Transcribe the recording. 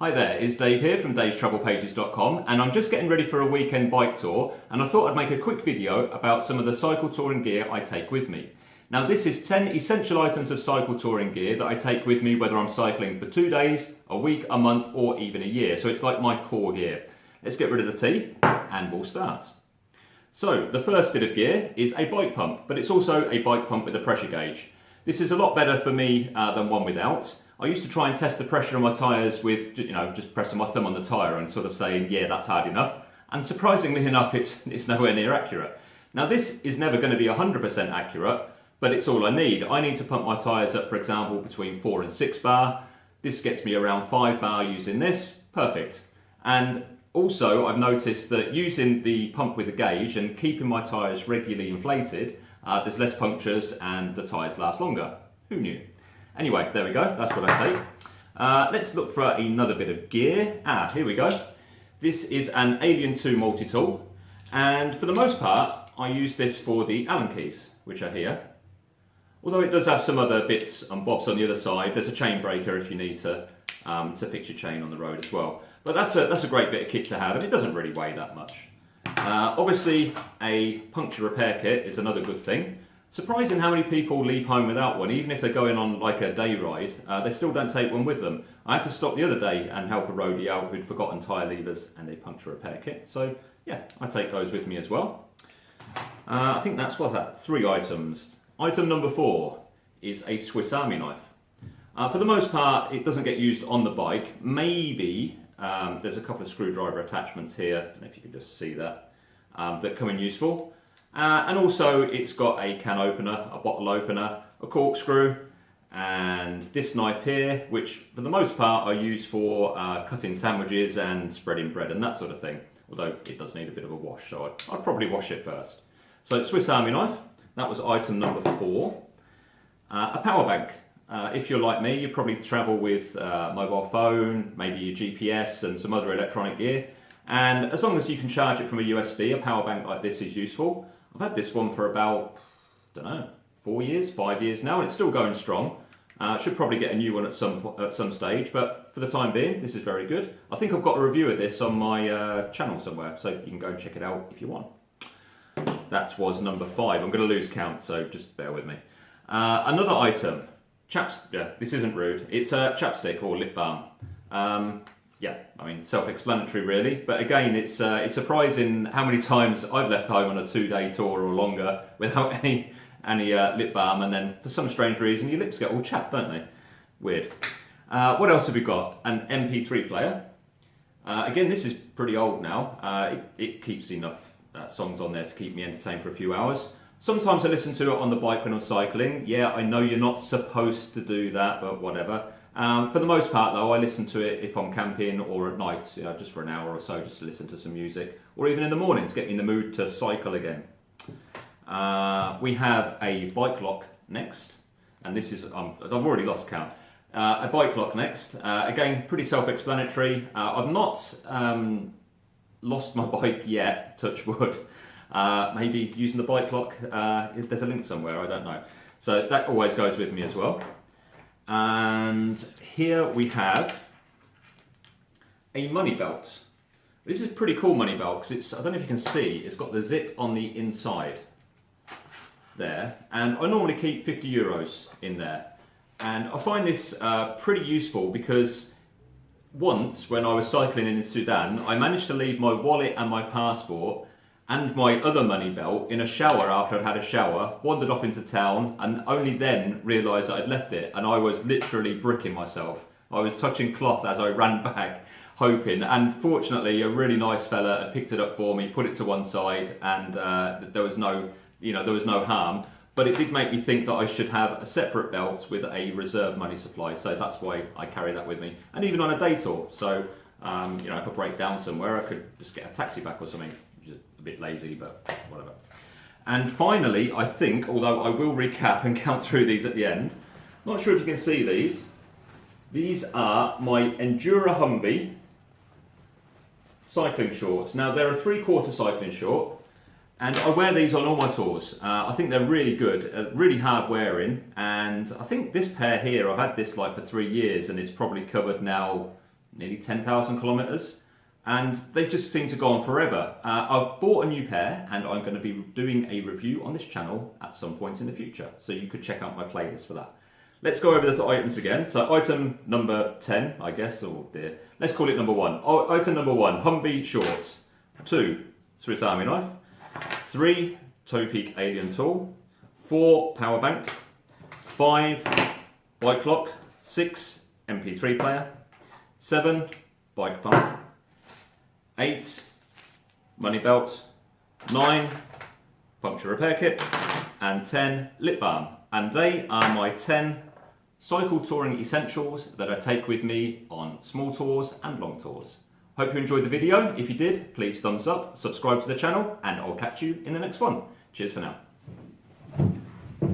Hi there, it's Dave here from davestravelpages.com, and I'm just getting ready for a weekend bike tour, and I thought I'd make a quick video about some of the cycle touring gear I take with me. Now this is 10 essential items of cycle touring gear that I take with me whether I'm cycling for 2 days, a week, a month or even a year, so it's like my core gear. Let's get rid of the tea and we'll start. So the first bit of gear is a bike pump, but it's also a bike pump with a pressure gauge. This is a lot better for me than one without. I used to try and test the pressure on my tyres with, just pressing my thumb on the tyre and sort of saying, yeah, that's hard enough. And surprisingly enough, it's nowhere near accurate. Now this is never going to be 100% accurate, but it's all I need. I need to pump my tyres up, for example, between 4 and 6 bar. This gets me around 5 bar using this. Perfect. And also, I've noticed that using the pump with the gauge and keeping my tyres regularly inflated, there's less punctures and the tyres last longer. Who knew? Anyway, there we go, that's what I take. Let's look for another bit of gear. Here we go. This is an Alien 2 multi-tool, and for the most part, I use this for the Allen keys, which are here. Although it does have some other bits and bobs on the other side. There's a chain breaker if you need to fix your chain on the road as well. But that's a great bit of kit to have, and it doesn't really weigh that much. Obviously, a puncture repair kit is another good thing. Surprising how many people leave home without one, even if they're going on like a day ride, they still don't take one with them. I had to stop the other day and help a roadie out who'd forgotten tyre levers and a puncture repair kit. So yeah, I take those with me as well. I think that's, what's that, 3 items. Item number 4 is a Swiss Army knife. For the most part, it doesn't get used on the bike. Maybe there's a couple of screwdriver attachments here, I don't know if you can just see that, that come in useful. And also it's got a can opener, a bottle opener, a corkscrew, and this knife here, which for the most part I use for cutting sandwiches and spreading bread and that sort of thing. Although it does need a bit of a wash, so I'd probably wash it first. So Swiss Army knife, that was item number 4. A power bank. If you're like me, you probably travel with a mobile phone, maybe your GPS and some other electronic gear. And as long as you can charge it from a USB, a power bank like this is useful. I've had this one for about, I don't know, 4 years, 5 years now, and it's still going strong. Should probably get a new one at some stage, but for the time being, this is very good. I think I've got a review of this on my channel somewhere, so you can go and check it out if you want. That was number 5. I'm going to lose count, so just bear with me. Another item, yeah, this isn't rude. It's a chapstick or lip balm. Yeah, I mean, self-explanatory really, but again, it's surprising how many times I've left home on a 2-day tour or longer without any lip balm, and then for some strange reason your lips get all chapped, don't they? Weird. What else have we got? An MP3 player. Again, this is pretty old now. It keeps enough songs on there to keep me entertained for a few hours. Sometimes I listen to it on the bike when I'm cycling. Yeah, I know you're not supposed to do that, but whatever. For the most part though, I listen to it if I'm camping or at night, just for an hour or so, just to listen to some music, or even in the morning to get me in the mood to cycle again. We have a bike lock next, and this is, I've already lost count. A bike lock next, again, pretty self-explanatory. I've not lost my bike yet, touch wood. Maybe using the bike lock, there's a link somewhere, I don't know. So that always goes with me as well. And here we have a money belt. This is a pretty cool money belt because it's, I don't know if you can see, it's got the zip on the inside there. And I normally keep 50 euros in there. And I find this pretty useful because once when I was cycling in Sudan, I managed to leave my wallet and my passport and my other money belt in a shower after I'd had a shower, wandered off into town, and only then realised that I'd left it, and I was literally bricking myself. I was touching cloth as I ran back, hoping, and fortunately a really nice fella had picked it up for me, put it to one side, and there was no harm. But it did make me think that I should have a separate belt with a reserve money supply, so that's why I carry that with me. And even on a day tour, so if I break down somewhere, I could just get a taxi back or something. A bit lazy, but whatever. And finally, I think, although I will recap and count through these at the end, not sure if you can see these. These are my Endura Humvee cycling shorts. Now they're a 3/4 cycling short, and I wear these on all my tours. I think they're really good, really hard wearing, and I think this pair here, I've had this like for 3 years, and it's probably covered now nearly 10,000 kilometers, and they just seem to go on forever. I've bought a new pair and I'm going to be doing a review on this channel at some point in the future, so you could check out my playlist for that. Let's go over the items again. So item number 10, I guess, oh dear. Let's call it number 1. Item number 1, Humvee shorts. 2, Swiss Army knife. 3, Toe Peak alien tool. 4, Powerbank. 5, bike lock. 6, MP3 player. 7, bike pump. 8, money belt. 9, puncture repair kit. And 10, Lipbalm. And they are my 10 cycle touring essentials that I take with me on small tours and long tours. Hope you enjoyed the video. If you did, please thumbs up, subscribe to the channel, and I'll catch you in the next one. Cheers for now.